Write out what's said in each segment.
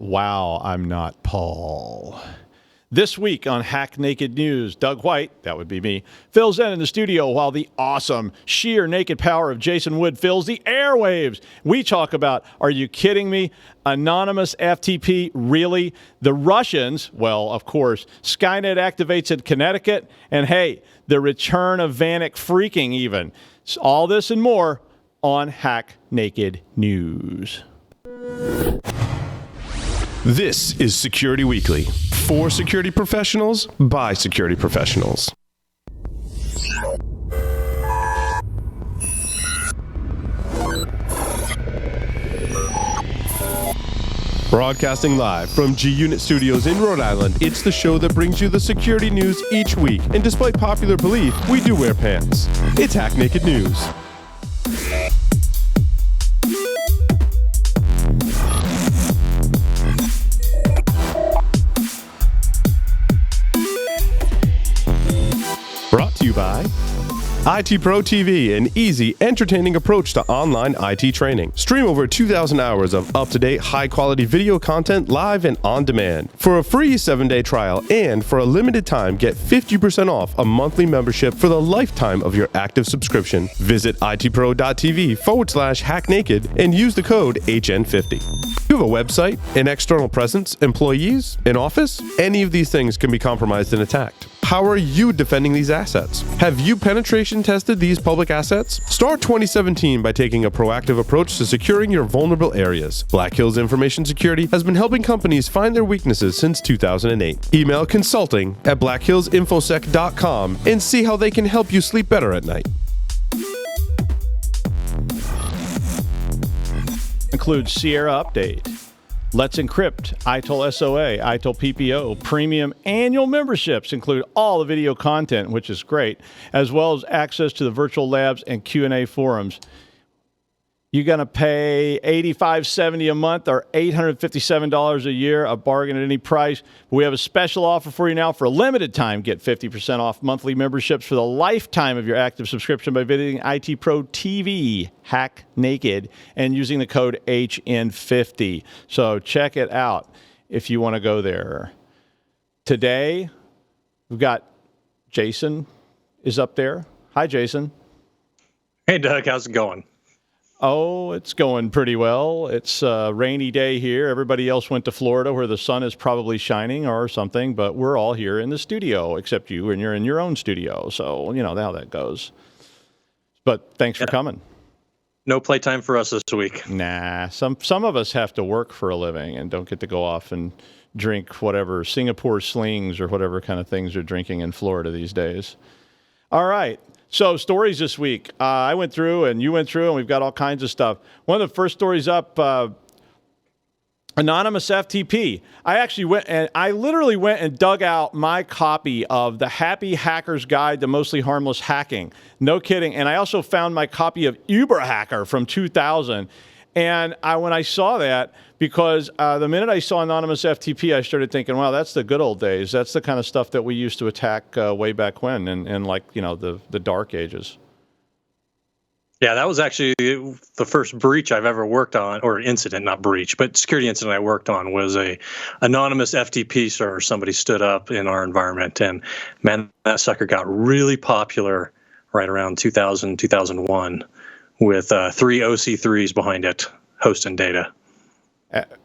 Wow, I'm not Paul. This week on Hack Naked News, Doug White, that would be me, fills in the studio while the awesome, sheer naked power of Jason Wood fills the airwaves. We talk about, are you kidding me? Anonymous FTP, really? The Russians, well, of course, Skynet activates in Connecticut, and hey, the return of Eck Phreaking even. All this and more on Hack Naked News. This is Security Weekly, for security professionals, by security professionals. Broadcasting live from G-Unit Studios in Rhode Island, it's the show that brings you the security news each week. And despite popular belief, we do wear pants. It's Hack Naked News. Brought to you by IT Pro TV, an easy, entertaining approach to online IT training. Stream over 2,000 hours of up-to-date, high-quality video content live and on demand. For a free 7-day trial and for a limited time, get 50% off a monthly membership for the lifetime of your active subscription. Visit itpro.tv/hacknaked and use the code HN50. You have a website, an external presence, employees, an office? Any of these things can be compromised and attacked. How are you defending these assets? Have you penetration tested these public assets? Start 2017 by taking a proactive approach to securing your vulnerable areas. Black Hills Information Security has been helping companies find their weaknesses since 2008. Email consulting@blackhillsinfosec.com and see how they can help you sleep better at night. Includes Sierra Update, Let's Encrypt, ITIL SOA, ITIL PPO, premium annual memberships include all the video content, which is great, as well as access to the virtual labs and Q&A forums. You're going to pay $85.70 a month or $857 a year, a bargain at any price. We have a special offer for you now. For a limited time, get 50% off monthly memberships for the lifetime of your active subscription by visiting IT Pro TV, Hack Naked, and using the code HN50. So check it out if you want to go there. Today, we've got Jason is up there. Hi, Jason. Hey, Doug. How's it going? Oh, it's going pretty well. It's a rainy day here. Everybody else went to Florida where the sun is probably shining or something, but we're all here in the studio, except you, and you're in your own studio. So, you know how that goes. But thanks for coming. No playtime for us this week. Nah, some of us have to work for a living and don't get to go off and drink whatever Singapore slings or whatever kind of things they're drinking in Florida these days. All right. So stories this week. I went through and you went through and we've got all kinds of stuff. One of the first stories up, Anonymous FTP. I literally went and dug out my copy of the Happy Hacker's Guide to Mostly Harmless Hacking. No kidding. And I also found my copy of Uber Hacker from 2000. And when I saw that, because the minute I saw Anonymous FTP, I started thinking, wow, that's the good old days. That's the kind of stuff that we used to attack way back when, in like, you know, the dark ages. Yeah, that was actually the first breach I've ever worked on, or incident, not breach, but security incident I worked on was a anonymous FTP server somebody stood up in our environment. And man, that sucker got really popular right around 2000, 2001 with 3 OC3s behind it hosting data.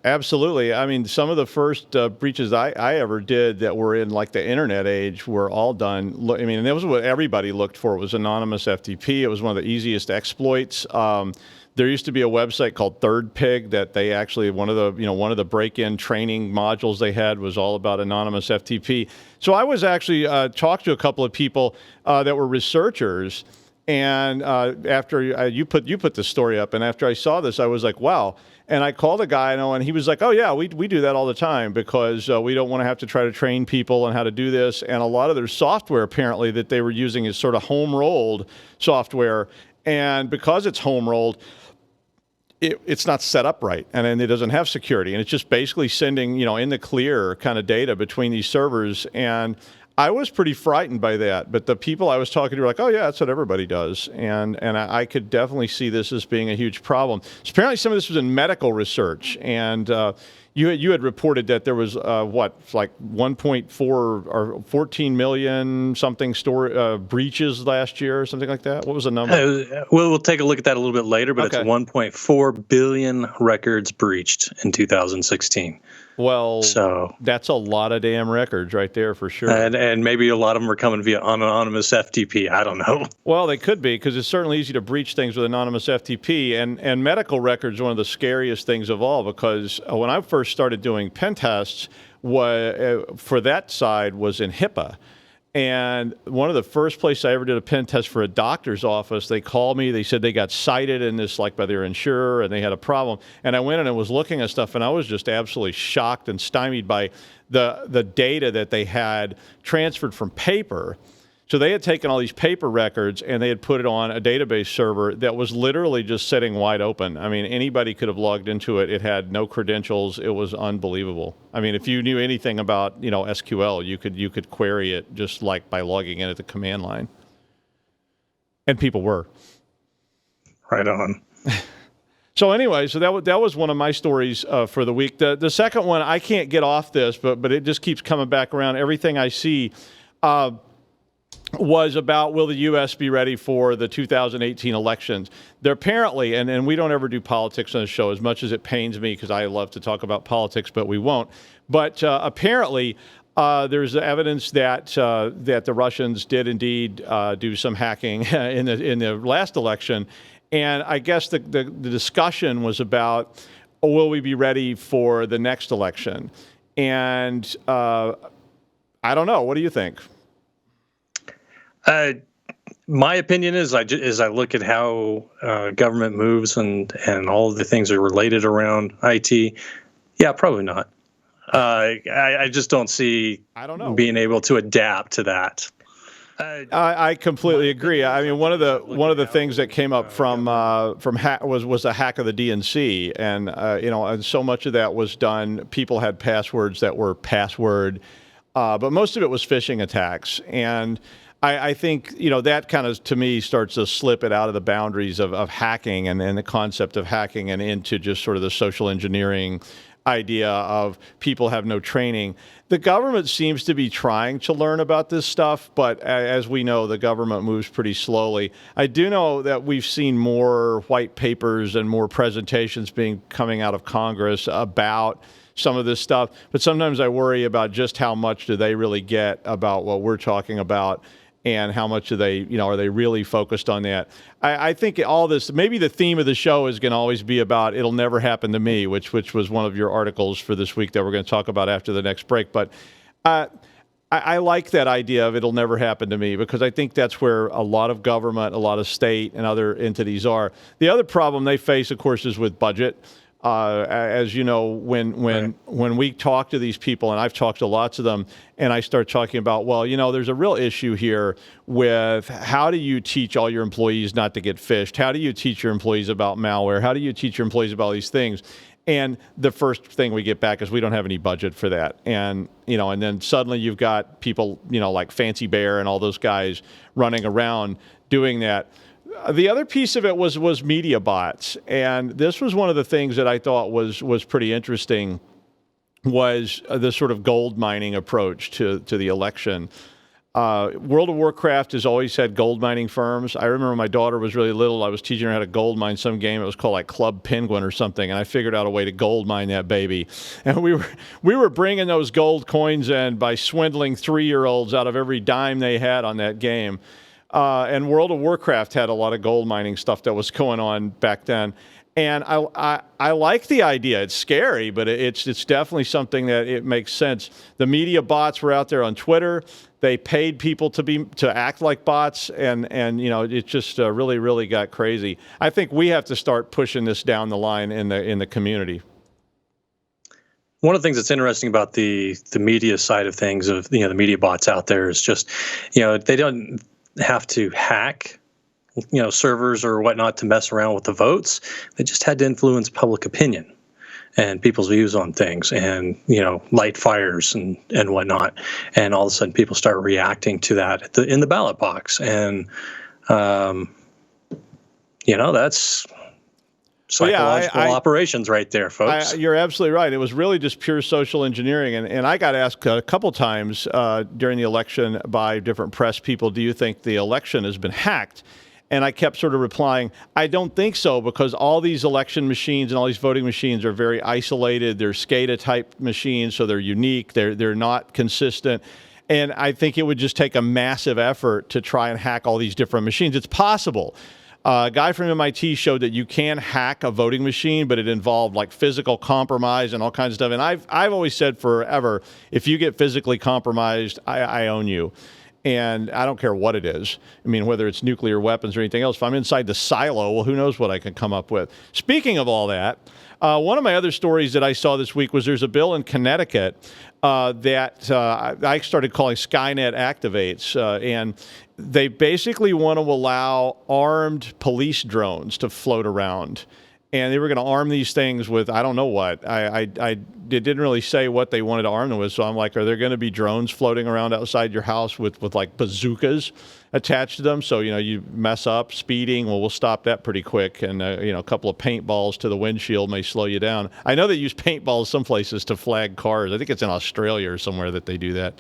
Absolutely. I mean, some of the first breaches I ever did that were in like the internet age were all done. I mean, and that was what everybody looked for, was anonymous FTP. It was one of the easiest exploits. There used to be a website called ThirdPig that they actually, one of the break-in training modules they had was all about anonymous FTP. So I was actually talked to a couple of people that were researchers. And after you put this story up, and after I saw this, I was like, wow. And I called a guy, and he was like, oh, yeah, we do that all the time because we don't want to have to try to train people on how to do this. And a lot of their software, apparently, that they were using is sort of home-rolled software. And because it's home-rolled, it's not set up right, and then it doesn't have security. And it's just basically sending, in the clear kind of data between these servers. And I was pretty frightened by that, but the people I was talking to were like, oh, yeah, that's what everybody does. And I could definitely see this as being a huge problem. So apparently some of this was in medical research. And, You had reported that there was like 1.4 or 14 million something breaches last year or something like that. What was the number? We'll take a look at that a little bit later, but Okay. It's 1.4 billion records breached in 2016. Well, so that's a lot of damn records right there for sure. And maybe a lot of them are coming via anonymous FTP. I don't know. Well, they could be, because it's certainly easy to breach things with anonymous FTP. And medical records are one of the scariest things of all, because when I first started doing pen tests, for that side was in HIPAA. And one of the first places I ever did a pen test for a doctor's office, they called me. They said they got cited in this, like by their insurer, and they had a problem. And I went in and was looking at stuff, and I was just absolutely shocked and stymied by the data that they had transferred from paper. So they had taken all these paper records and they had put it on a database server that was literally just sitting wide open. I mean, anybody could have logged into it. It had no credentials. It was unbelievable. I mean, if you knew anything about, SQL, you could query it just like by logging in at the command line. And people were. Right on. So anyway, so that was one of my stories for the week. The second one, I can't get off this, but it just keeps coming back around. Everything I see was about, will the U.S. be ready for the 2018 elections? There apparently, and we don't ever do politics on the show, as much as it pains me because I love to talk about politics, but we won't. But apparently, there's evidence that the Russians did indeed do some hacking in the last election, and I guess the discussion was about, will we be ready for the next election? And I don't know. What do you think? My opinion is, I look at how government moves and all of the things that are related around IT. Yeah, probably not. I just don't see being able to adapt to that. I completely agree. I mean, one of the things that came up from was a hack of the DNC, and and so much of that was done. People had passwords that were password, but most of it was phishing attacks. And I think, that kind of, to me, starts to slip it out of the boundaries of hacking and the concept of hacking and into just sort of the social engineering idea of people have no training. The government seems to be trying to learn about this stuff, but as we know, the government moves pretty slowly. I do know that we've seen more white papers and more presentations coming out of Congress about some of this stuff, but sometimes I worry about just how much do they really get about what we're talking about. And how much are they really focused on that? I think all this, maybe the theme of the show is going to always be about it'll never happen to me, which was one of your articles for this week that we're going to talk about after the next break. But I like that idea of it'll never happen to me, because I think that's where a lot of government, a lot of state and other entities are. The other problem they face, of course, is with budget. As you know, when we talk to these people, and I've talked to lots of them, and I start talking about, there's a real issue here with how do you teach all your employees not to get phished? How do you teach your employees about malware? How do you teach your employees about these things? And the first thing we get back is we don't have any budget for that. And, and then suddenly you've got people, like Fancy Bear and all those guys running around doing that. The other piece of it was media bots, and this was one of the things that I thought was pretty interesting, was the sort of gold mining approach to the election. World of Warcraft has always had gold mining firms. I remember my daughter was really little. I was teaching her how to gold mine some game. It was called like Club Penguin or something, and I figured out a way to gold mine that baby. And we were bringing those gold coins in by swindling 3-year-olds out of every dime they had on that game. And World of Warcraft had a lot of gold mining stuff that was going on back then. And I like the idea. It's scary, but it's definitely something that it makes sense. The media bots were out there on Twitter. They paid people to act like bots, and it just really, really got crazy. I think we have to start pushing this down the line in the community. One of the things that's interesting about the media side of things, of the media bots out there, is just they don't have to hack servers or whatnot to mess around with the votes. They just had to influence public opinion and people's views on things, and light fires and whatnot. And all of a sudden people start reacting to that in the ballot box. And that's Psychological operations right there, folks. You're absolutely right. It was really just pure social engineering. And I got asked a couple times during the election by different press people, do you think the election has been hacked? And I kept sort of replying, I don't think so, because all these election machines and all these voting machines are very isolated. They're SCADA-type machines, so they're unique. They're not consistent. And I think it would just take a massive effort to try and hack all these different machines. It's possible. A guy from MIT showed that you can hack a voting machine, but it involved like physical compromise and all kinds of stuff. And I've always said forever, if you get physically compromised, I own you. And I don't care what it is. I mean, whether it's nuclear weapons or anything else. If I'm inside the silo, well, who knows what I can come up with. Speaking of all that, one of my other stories that I saw this week was there's a bill in Connecticut that I started calling Skynet activates. And they basically want to allow armed police drones to float around. And they were going to arm these things with, I don't know what. It didn't really say what they wanted to arm them with. So I'm like, are there going to be drones floating around outside your house with like bazookas attached to them? So, you mess up speeding. Well, we'll stop that pretty quick. And, a couple of paintballs to the windshield may slow you down. I know they use paintballs some places to flag cars. I think it's in Australia or somewhere that they do that.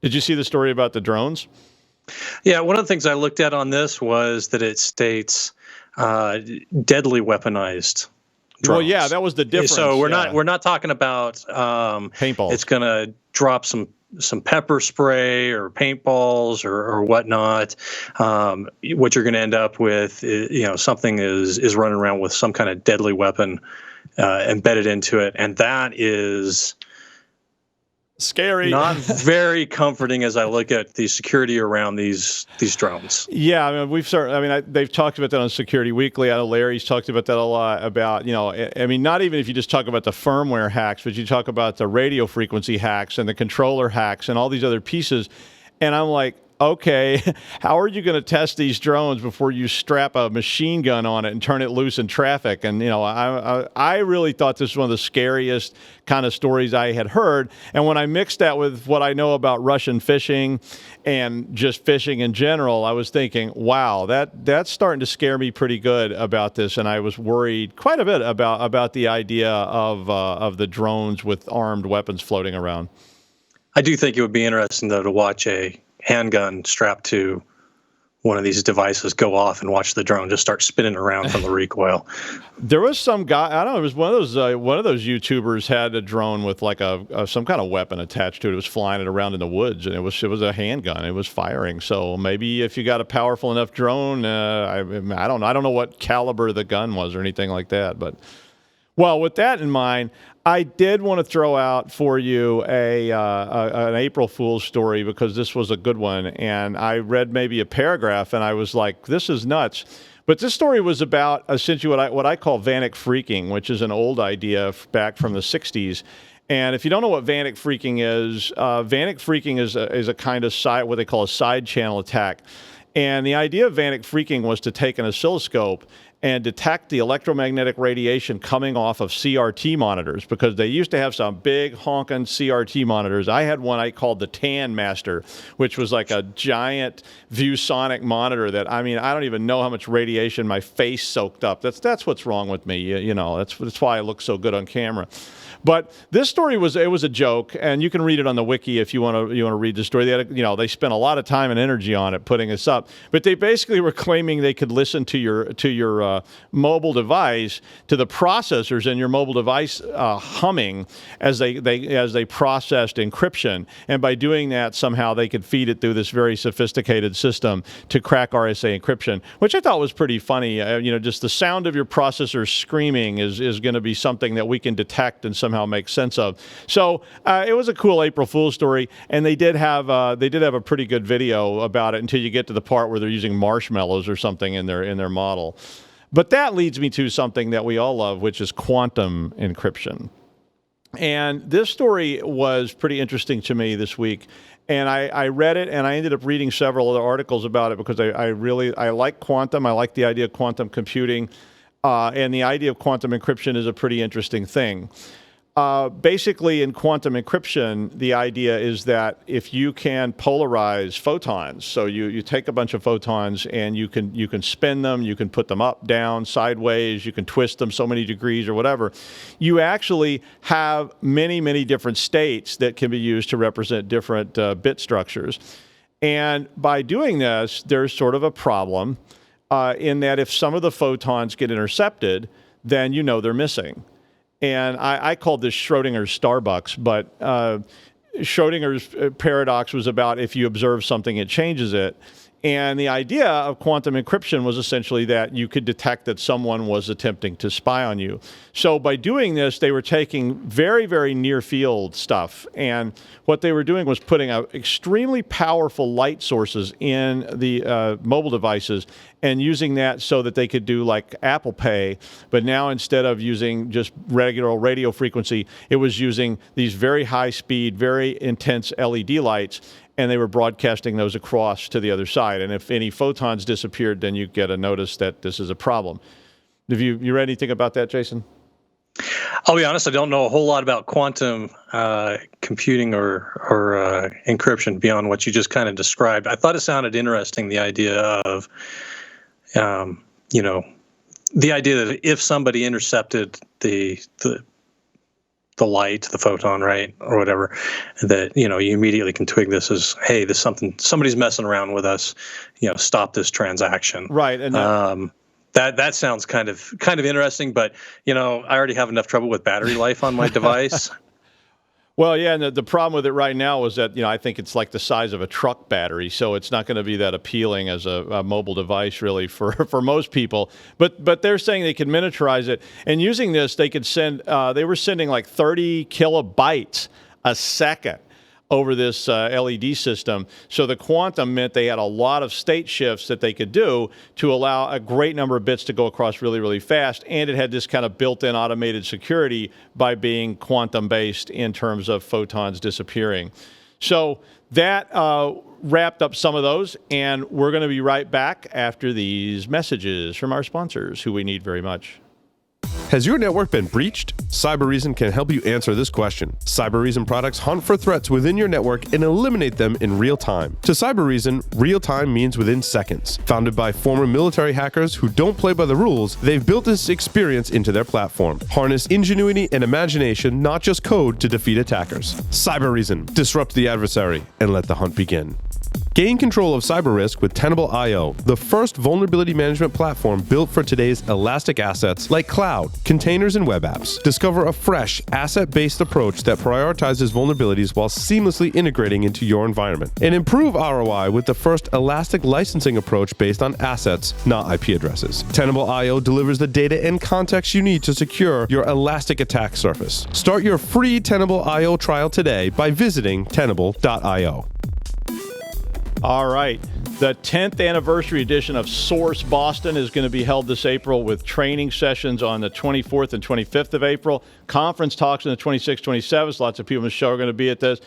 Did you see the story about the drones? Yeah, one of the things I looked at on this was that it states deadly weaponized drones. Well, yeah, that was the difference. So we're not talking about paintballs. It's going to drop some pepper spray or paintballs or whatnot. What you're going to end up with, something is running around with some kind of deadly weapon embedded into it, and that is scary. Not very comforting as I look at the security around these drones. Yeah, I mean, they've talked about that on Security Weekly. I know Larry's talked about that a lot about, I mean, not even if you just talk about the firmware hacks, but you talk about the radio frequency hacks and the controller hacks and all these other pieces. And I'm like, okay, how are you going to test these drones before you strap a machine gun on it and turn it loose in traffic? And, I really thought this was one of the scariest kind of stories I had heard. And when I mixed that with what I know about Russian phishing and just phishing in general, I was thinking, wow, that's starting to scare me pretty good about this. And I was worried quite a bit about the idea of the drones with armed weapons floating around. I do think it would be interesting, though, to watch a handgun strapped to one of these devices go off and watch the drone just start spinning around from the recoil. There was some guy, I don't know, it was one of those YouTubers had a drone with like some kind of weapon attached to it. It was flying it around in the woods, and it was a handgun. It was firing. So maybe if you got a powerful enough drone, I don't know what caliber the gun was or anything like that, but well, with that in mind, I did want to throw out for you an April Fool's story because this was a good one. And I read maybe a paragraph and I was like, this is nuts. But this story was about essentially what I call Eck Phreaking, which is an old idea back from the 60s. And if you don't know what Eck Phreaking is a kind of what they call a side channel attack. And the idea of Eck Phreaking was to take an oscilloscope and detect the electromagnetic radiation coming off of CRT monitors, because they used to have some big honking CRT monitors. I had one I called the Tan Master, which was like a giant ViewSonic monitor that, I mean, I don't even know how much radiation my face soaked up. That's what's wrong with me. That's why I look so good on camera. But this story was a joke, and you can read it on the wiki if you want to read the story. They spent a lot of time and energy on it putting this up, but they basically were claiming they could listen to your mobile device, to the processors in your mobile device humming as they processed encryption, and by doing that somehow they could feed it through this very sophisticated system to crack RSA encryption, which I thought was pretty funny. Just the sound of your processor screaming is going to be something that we can detect and somehow make sense of. So it was a cool April Fool's story, and they did have a pretty good video about it until you get to the part where they're using marshmallows or something in their model. But that leads me to something that we all love, which is quantum encryption. And this story was pretty interesting to me this week. And I read it, and I ended up reading several other articles about it because I like quantum. I like the idea of quantum computing. And the idea of quantum encryption is a pretty interesting thing. basically, in quantum encryption, the idea is that if you can polarize photons, so you take a bunch of photons and you can spin them, you can put them up, down, sideways, you can twist them so many degrees or whatever, you actually have many, many different states that can be used to represent different bit structures. And by doing this, there's sort of a problem in that if some of the photons get intercepted, then you know they're missing. And I called this Schrodinger's Starbucks, but Schrodinger's paradox was about if you observe something, it changes it. And the idea of quantum encryption was essentially that you could detect that someone was attempting to spy on you. So by doing this, they were taking very, very near field stuff. And what they were doing was putting out extremely powerful light sources in the mobile devices and using that so that they could do like Apple Pay. But now instead of using just regular radio frequency, it was using these very high speed, very intense LED lights. And they were broadcasting those across to the other side. And if any photons disappeared, then you get a notice that this is a problem. Have you read anything about that, Jason? I'll be honest, I don't know a whole lot about quantum computing or encryption beyond what you just kind of described. I thought it sounded interesting, the idea of, the idea that if somebody intercepted the light, the photon, right, or whatever, that, you immediately can twig this as, hey, there's somebody's messing around with us, stop this transaction. Right. And that sounds kind of interesting, but, I already have enough trouble with battery life on my device. Well, yeah, and the problem with it right now is that, I think it's like the size of a truck battery, so it's not going to be that appealing as a mobile device, really, for most people. But they're saying they can miniaturize it, and using this, they could they were sending like 30 kilobytes a second over this LED system. So the quantum meant they had a lot of state shifts that they could do to allow a great number of bits to go across really, really fast. And it had this kind of built-in automated security by being quantum-based in terms of photons disappearing. So that wrapped up some of those. And we're going to be right back after these messages from our sponsors, who we need very much. Has your network been breached? Cybereason can help you answer this question. Cybereason products hunt for threats within your network and eliminate them in real time. To Cybereason, real time means within seconds. Founded by former military hackers who don't play by the rules, they've built this experience into their platform. Harness ingenuity and imagination, not just code, to defeat attackers. Cybereason. Disrupt the adversary and let the hunt begin. Gain control of cyber risk with Tenable.io, the first vulnerability management platform built for today's elastic assets like cloud, containers, and web apps. Discover a fresh, asset-based approach that prioritizes vulnerabilities while seamlessly integrating into your environment. And improve ROI with the first elastic licensing approach based on assets, not IP addresses. Tenable.io delivers the data and context you need to secure your elastic attack surface. Start your free Tenable.io trial today by visiting Tenable.io. All right. The 10th anniversary edition of Source Boston is going to be held this April with training sessions on the 24th and 25th of April. Conference talks on the 26th, 27th. Lots of people on the show are going to be at this.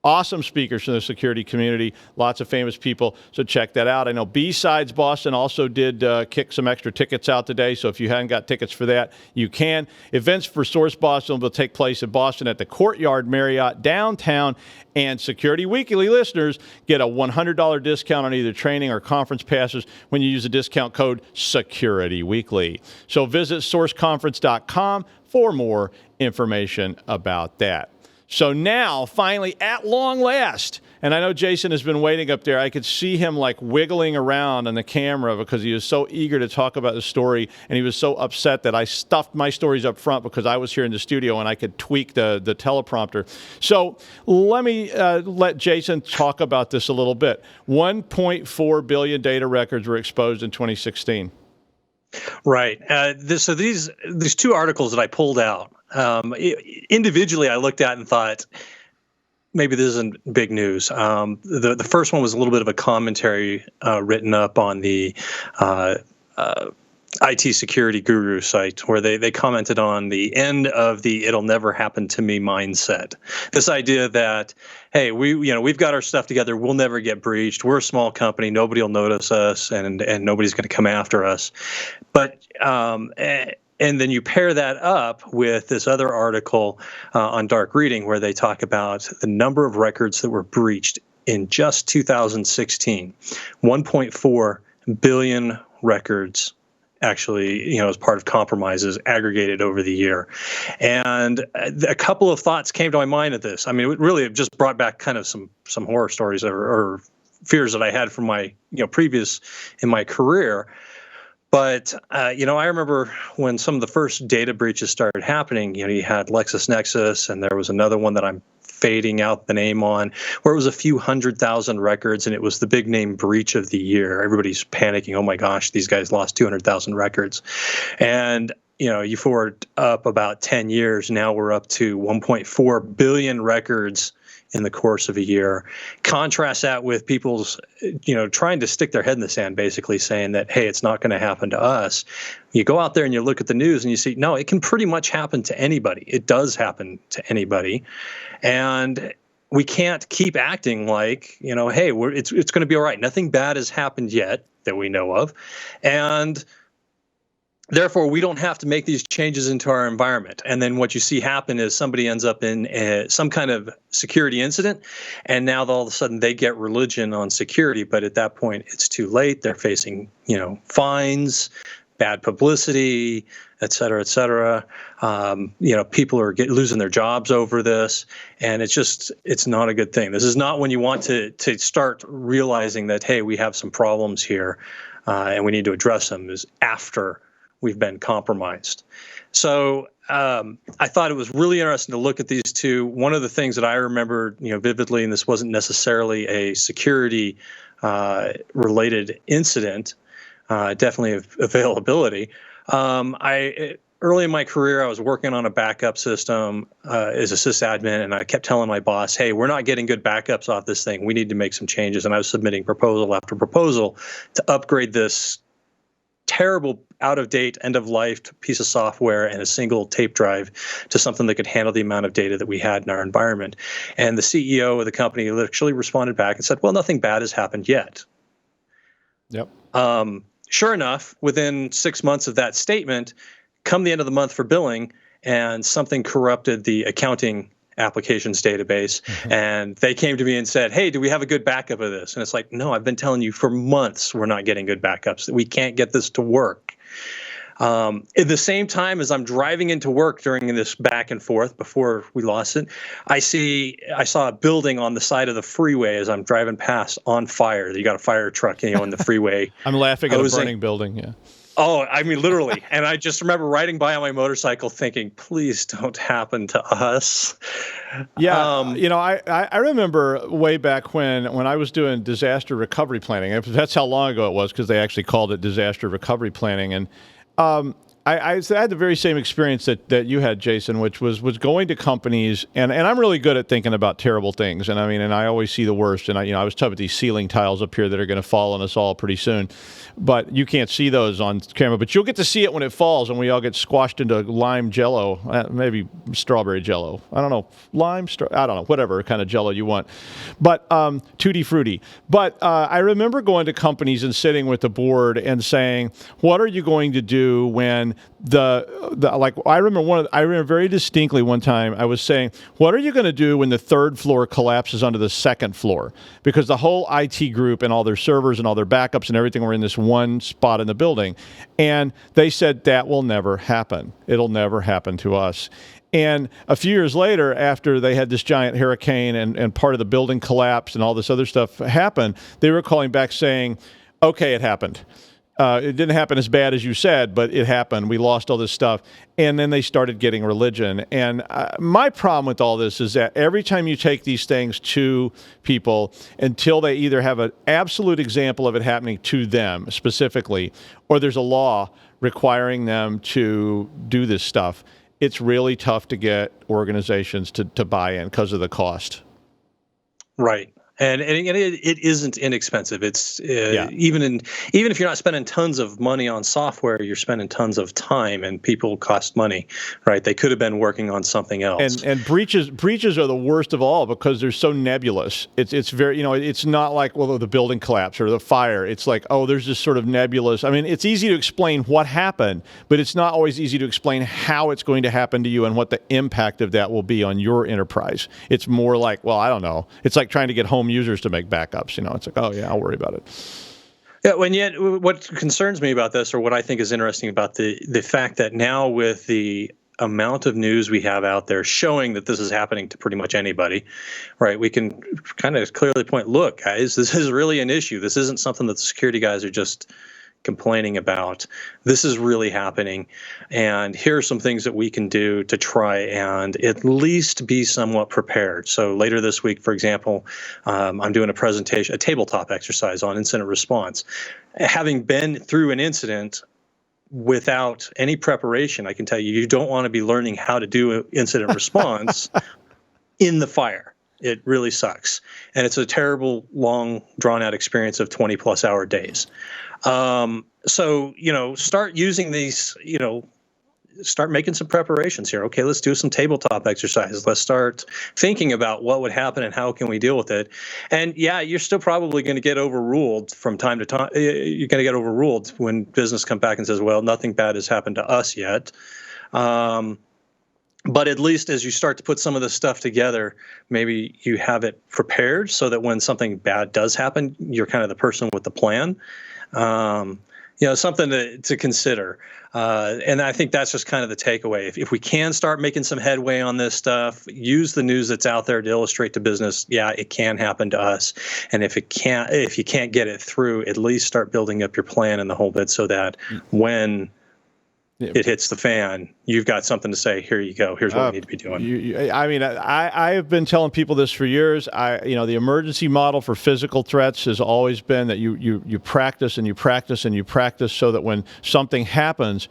Awesome speakers from the security community, lots of famous people, so check that out. I know B-Sides Boston also did kick some extra tickets out today, so if you haven't got tickets for that, you can. Events for Source Boston will take place in Boston at the Courtyard Marriott downtown, and Security Weekly listeners get a $100 discount on either training or conference passes when you use the discount code SecurityWeekly. So visit sourceconference.com for more information about that. So now, finally, at long last, and I know Jason has been waiting up there. I could see him like wiggling around on the camera because he was so eager to talk about the story, and he was so upset that I stuffed my stories up front because I was here in the studio and I could tweak the teleprompter. So let me let Jason talk about this a little bit. 1.4 billion data records were exposed in 2016. Right. So these two articles that I pulled out, individually, I looked at and thought, maybe this isn't big news. The first one was a little bit of a commentary written up on the IT Security Guru site, where they commented on the end of the "it'll never happen to me" mindset. This idea that, hey, we've got our stuff together, we'll never get breached. We're a small company, nobody will notice us, and nobody's going to come after us. But And then you pair that up with this other article on dark reading where they talk about the number of records that were breached in just 2016. 1.4 billion records actually, as part of compromises aggregated over the year. And a couple of thoughts came to my mind at this. I mean, it really just brought back kind of some horror stories or fears that I had from my, previous in my career. But, I remember when some of the first data breaches started happening, you had LexisNexis, and there was another one that I'm fading out the name on, where it was a few 100,000 records, and it was the big name breach of the year. Everybody's panicking. Oh my gosh, these guys lost 200,000 records. And, you forward up about 10 years, now we're up to 1.4 billion records in the course of a year. Contrast that with people's, trying to stick their head in the sand, basically saying that, hey, it's not going to happen to us. You go out there and you look at the news and you see, no, it can pretty much happen to anybody. It does happen to anybody. And we can't keep acting like, hey, it's going to be all right. Nothing bad has happened yet that we know of. And therefore, we don't have to make these changes into our environment. And then what you see happen is somebody ends up in some kind of security incident, and now all of a sudden they get religion on security. But at that point, it's too late. They're facing, fines, bad publicity, et cetera, et cetera. People are losing their jobs over this, and it's not a good thing. This is not when you want to start realizing that, hey, we have some problems here, and we need to address them, is after we've been compromised. So I thought it was really interesting to look at these two. One of the things that I remember, vividly, and this wasn't necessarily a security related incident, definitely availability. Early in my career, I was working on a backup system as a sysadmin, and I kept telling my boss, hey, we're not getting good backups off this thing. We need to make some changes. And I was submitting proposal after proposal to upgrade this terrible, out-of-date, end-of-life piece of software and a single tape drive to something that could handle the amount of data that we had in our environment. And the CEO of the company actually responded back and said, well, nothing bad has happened yet. Yep. Sure enough, within 6 months of that statement, come the end of the month for billing, and something corrupted the accounting applications database. Mm-hmm. And they came to me and said, hey, do we have a good backup of this? And it's like, no, I've been telling you for months we're not getting good backups, that we can't get this to work. At the same time as I'm driving into work during this back and forth before we lost it, I saw a building on the side of the freeway as I'm driving past on fire. You got a fire truck, in the freeway. I'm laughing at a burning building, yeah. Oh, I mean, literally. And I just remember riding by on my motorcycle thinking, please don't happen to us. Yeah. I remember way back when I was doing disaster recovery planning. That's how long ago it was, because they actually called it disaster recovery planning. And I had the very same experience that you had, Jason, which was going to companies, and I'm really good at thinking about terrible things. And I always see the worst. And I was talking about these ceiling tiles up here that are going to fall on us all pretty soon. But you can't see those on camera, but you'll get to see it when it falls, and we all get squashed into lime jello, maybe strawberry jello. I don't know, I don't know, whatever kind of jello you want. But tutti frutti. But I remember going to companies and sitting with the board and saying, what are you going to do when I remember very distinctly one time I was saying, what are you going to do when the third floor collapses onto the second floor? Because the whole IT group and all their servers and all their backups and everything were in this one spot in the building. And they said, that will never happen. It'll never happen to us. And a few years later, after they had this giant hurricane and part of the building collapsed and all this other stuff happened, they were calling back saying, okay, it happened. It didn't happen as bad as you said, but it happened. We lost all this stuff. And then they started getting religion. And my problem with all this is that every time you take these things to people, until they either have an absolute example of it happening to them specifically, or there's a law requiring them to do this stuff, it's really tough to get organizations to buy in because of the cost. Right. And it isn't inexpensive. It's Yeah. even if you're not spending tons of money on software, you're spending tons of time, and people cost money, right? They could have been working on something else. And breaches are the worst of all because they're so nebulous. It's very, it's not like, well, the building collapse or the fire. It's like, oh, there's this sort of nebulous. I mean, it's easy to explain what happened, but it's not always easy to explain how it's going to happen to you and what the impact of that will be on your enterprise. It's more like, well, I don't know. It's like trying to get home users to make backups. It's like, oh yeah, I'll worry about it. Yeah, and yet what concerns me about this, or what I think is interesting about the fact that now with the amount of news we have out there showing that this is happening to pretty much anybody, right? We can kind of clearly point, look, guys, this is really an issue. This isn't something that the security guys are just complaining about. This is really happening. And here are some things that we can do to try and at least be somewhat prepared. So later this week, for example, I'm doing a presentation, a tabletop exercise on incident response. Having been through an incident without any preparation, I can tell you, you don't want to be learning how to do incident response in the fire. It really sucks. And it's a terrible, long, drawn-out experience of 20-plus hour days. So, start using these, start making some preparations here. Okay, let's do some tabletop exercises. Let's start thinking about what would happen and how can we deal with it. And yeah, you're still probably going to get overruled from time to time. You're going to get overruled when business comes back and says, well, nothing bad has happened to us yet. But at least as you start to put some of this stuff together, maybe you have it prepared so that when something bad does happen, you're kind of the person with the plan. Something to consider. And I think that's just kind of the takeaway. If we can start making some headway on this stuff, use the news that's out there to illustrate to business, yeah, it can happen to us. And if you can't get it through, at least start building up your plan and the whole bit so that when it hits the fan, you've got something to say, here you go, here's what we need to be doing. I have been telling people this for years. The emergency model for physical threats has always been that you practice and you practice and you practice so that when something happens,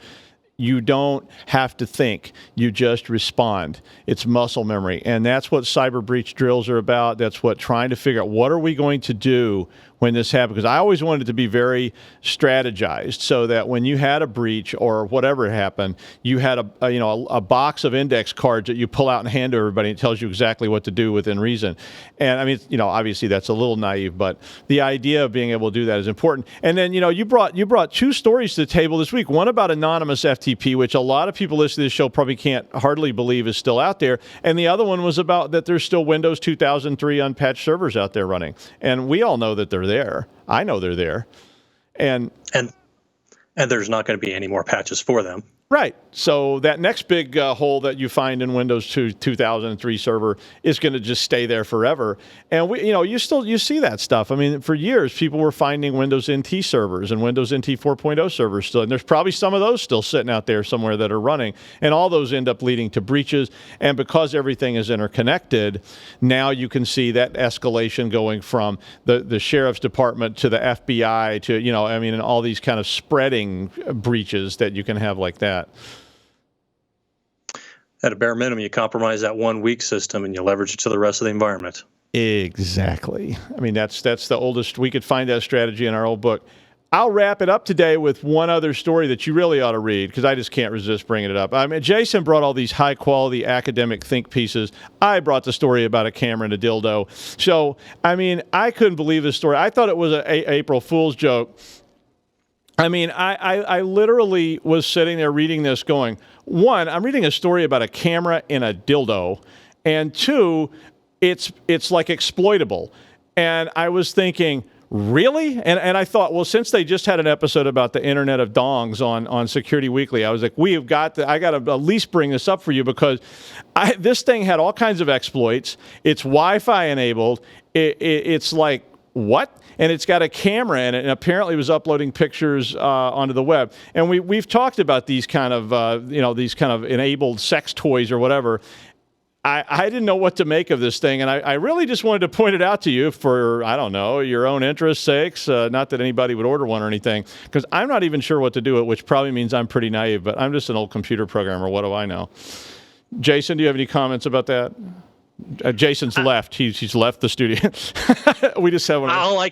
you don't have to think. You just respond. It's muscle memory. And that's what cyber breach drills are about. That's what trying to figure out what are we going to do when this happened, because I always wanted it to be very strategized so that when you had a breach or whatever happened, you had a box of index cards that you pull out and hand to everybody, and it tells you exactly what to do within reason. And I mean, obviously that's a little naive, but the idea of being able to do that is important. And then, you brought two stories to the table this week, one about anonymous FTP, which a lot of people listening to this show probably can't hardly believe is still out there. And the other one was about that there's still Windows 2003 unpatched servers out there running. And we all know that they're there. I know they're there. And there's not going to be any more patches for them. Right. So that next big hole that you find in Windows 2003 server is going to just stay there forever. And you see that stuff. I mean, for years, people were finding Windows NT servers and Windows NT 4.0 servers still. And there's probably some of those still sitting out there somewhere that are running. And all those end up leading to breaches. And because everything is interconnected, now you can see that escalation going from the sheriff's department to the FBI to, and all these kind of spreading breaches that you can have like that. At a bare minimum, you compromise that one weak system and you leverage it to the rest of the environment. Exactly. I mean, that's the oldest. We could find that strategy in our old book. I'll wrap it up today with one other story that you really ought to read because I just can't resist bringing it up. I mean, Jason brought all these high-quality academic think pieces. I brought the story about a camera and a dildo. So, I mean, I couldn't believe this story. I thought it was an April Fool's joke. I mean, I literally was sitting there reading this going, one, I'm reading a story about a camera and a dildo, and two, it's like exploitable. And I was thinking, really? And I thought, well, since they just had an episode about the Internet of Dongs on Security Weekly, I was like, I got to at least bring this up for you because this thing had all kinds of exploits. It's Wi-Fi enabled. It's like, what? And it's got a camera in it, and apparently it was uploading pictures onto the web. And we've talked about these kind of these kind of enabled sex toys or whatever. I didn't know what to make of this thing, and I really just wanted to point it out to you for, I don't know, your own interest's sakes. Not that anybody would order one or anything, because I'm not even sure what to do with it, which probably means I'm pretty naive, but I'm just an old computer programmer. What do I know? Jason, do you have any comments about that? Jason's left. He's left the studio. We just have one. All I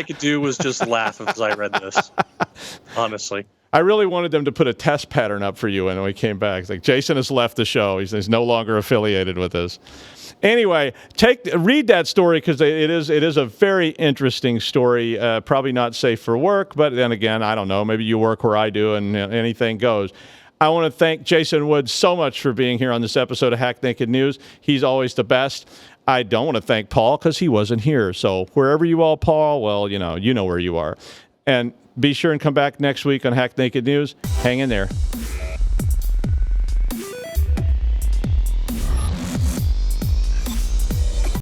could do was just laugh as I read this. Honestly, I really wanted them to put a test pattern up for you when we came back. It's like, Jason has left the show. He's no longer affiliated with us. Anyway, read that story because it is a very interesting story. Probably not safe for work, but then again, I don't know. Maybe you work where I do, and anything goes. I want to thank Jason Wood so much for being here on this episode of Hack Naked News. He's always the best. I don't want to thank Paul because he wasn't here. So wherever you are, Paul, well, you know where you are. And be sure and come back next week on Hack Naked News. Hang in there.